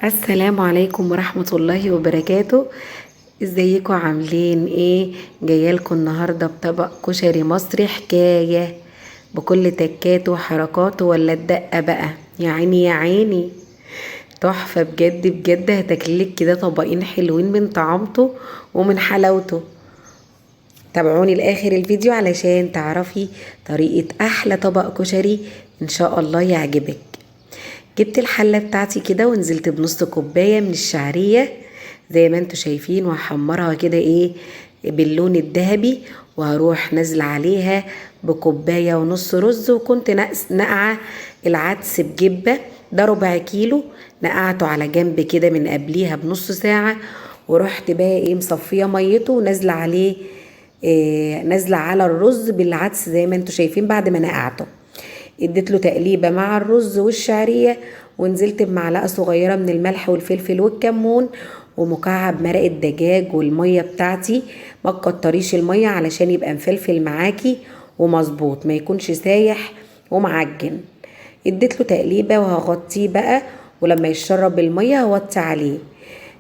السلام عليكم ورحمة الله وبركاته. ازيكم عاملين ايه؟ جايالكم النهاردة بطبق كشري مصري حكاية بكل تكاته وحركاته، ولا الدقة بقى يا عيني يا عيني. تحفة بجد بجد، هتاكلك كده طبقين حلوين من طعامته ومن حلاوته. تابعوني لاخر الفيديو علشان تعرفي طريقة احلى طبق كشري ان شاء الله يعجبك. جبت الحلة بتاعتي كده ونزلت بنص كوباية من الشعرية زي ما انتوا شايفين، وهحمرها كده ايه باللون الذهبي، وهروح نازلة عليها بكوباية ونص رز. وكنت نقعة العدس بجبة، ده ربع كيلو، نقعته على جنب كده من قبليها بنص ساعة. ورحت بقى ايه مصفية ميته ونازلة عليه، نازلة على الرز بالعدس زي ما انتوا شايفين بعد ما نقعته. اديت له تقليبه مع الرز والشعريه، ونزلت بمعلقه صغيره من الملح والفلفل والكمون ومكعب مرق الدجاج والميه بتاعتي. ما تكتريش الميه علشان يبقى مفلفل معاكي ومظبوط، ما يكونش سايح ومعجن. اديت له تقليبه وهغطيه بقى، ولما يشرب الميه هوطي عليه.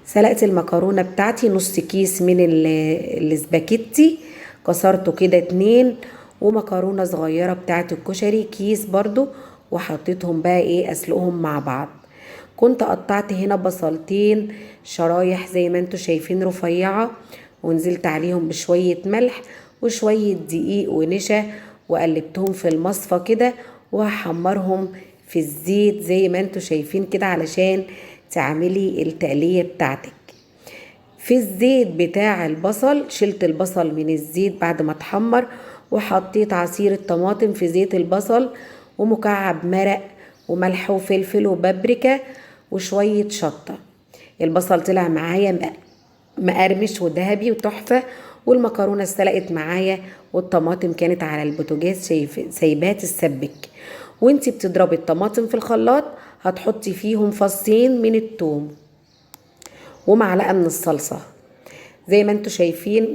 سلقت المكرونه بتاعتي نص كيس من الاسباجيتي، كسرته كده 2، ومكرونه صغيره بتاعت الكشري كيس برضو، وحطيتهم بقى ايه اسلقهم مع بعض. كنت قطعت هنا بصلتين شرايح زي ما انتوا شايفين رفيعه، ونزلت عليهم بشويه ملح وشويه دقيق ونشا، وقلبتهم في المصفى كده، وهحمرهم في الزيت زي ما انتوا شايفين كده علشان تعملي التقليه بتاعتك. في الزيت بتاع البصل شلت البصل من الزيت بعد ما اتحمر، وحطيت عصير الطماطم في زيت البصل، ومكعب مرق وملح وفلفل وبابريكا وشوية شطة. البصل طلع معايا مقرمش وذهبي وتحفة، والمكرونة اتسلقت معايا، والطماطم كانت على البوتاجاز سايباه تتسبك. وانتي بتضربي الطماطم في الخلاط هتحطي فيهم فصين من الثوم ومعلقة من الصلصة زي ما انتوا شايفين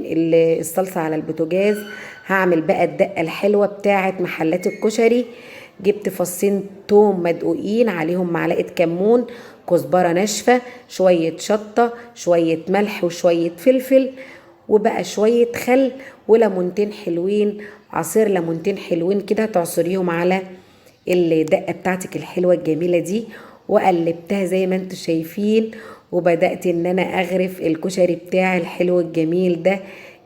الصلصة على البوتاجاز. هعمل بقى الدقة الحلوة بتاعة محلات الكشري. جبت فصين توم مدقوقين، عليهم معلقة كمون، كزبرة ناشفة، شوية شطة، شوية ملح وشوية فلفل، وبقى شوية خل وليمونتين حلوين، عصير ليمونتين حلوين كده تعصريهم على الدقة بتاعتك الحلوة الجميلة دي. وقلبتها زي ما انتوا شايفين، وبدأت ان انا اغرف الكشري بتاعي الحلو الجميل ده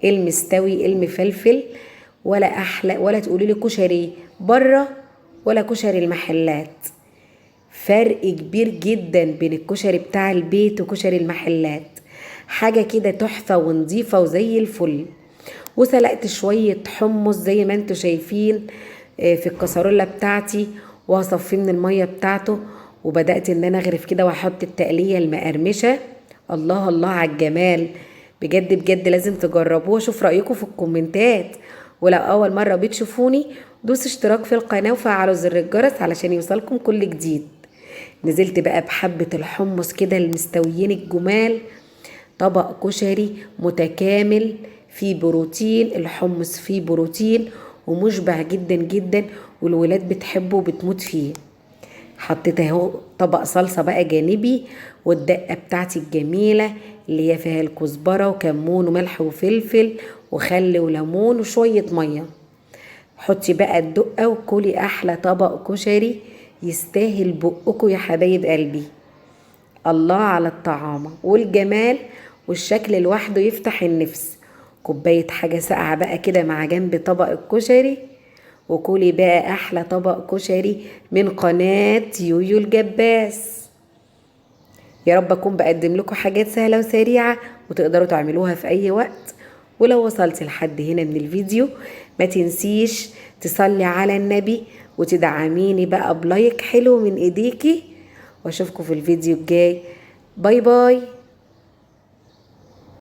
المستوي المفلفل. ولا احلى ولا تقولي لي كشري بره ولا كشري المحلات، فرق كبير جدا بين الكشري بتاع البيت وكشري المحلات. حاجة كده تحفة ونظيفة وزي الفل. وسلقت شوية حمص زي ما انتوا شايفين في الكسرولة بتاعتي، وهصفيه من المية بتاعته. وبدأت ان انا اغرف كده واحط التقلية المقرمشة. الله الله على الجمال، بجد بجد لازم تجربوه. شوف رأيكم في الكومنتات، ولو اول مرة بتشوفوني دوس اشتراك في القناة وفعلوا زر الجرس علشان يوصلكم كل جديد. نزلت بقى بحبة الحمص كده المستويين الجمال. طبق كشري متكامل فيه بروتين، الحمص فيه بروتين ومشبع جدا جدا، والولاد بتحبه وبتموت فيه. حطيت اهو طبق صلصة بقى جانبي، والدقة بتاعتي الجميلة اللي هي فيها الكزبرة وكمون وملح وفلفل وخل وليمون وشوية مية. حطي بقى الدقة وكلي احلى طبق كشري يستاهل بقكم يا حبايب قلبي. الله على الطعامة والجمال، والشكل لوحده يفتح النفس. كوباية حاجة ساقعة بقى كده مع جنب طبق الكشري، وكلي بقى أحلى طبق كشري من قناة يويو الجباس. يا رب أكون بقدم لكم حاجات سهلة وسريعة وتقدروا تعملوها في أي وقت. ولو وصلت لحد هنا من الفيديو ما تنسيش تصلي على النبي وتدعميني بقى بلايك حلو من ايديكي، واشوفكم في الفيديو الجاي. باي باي.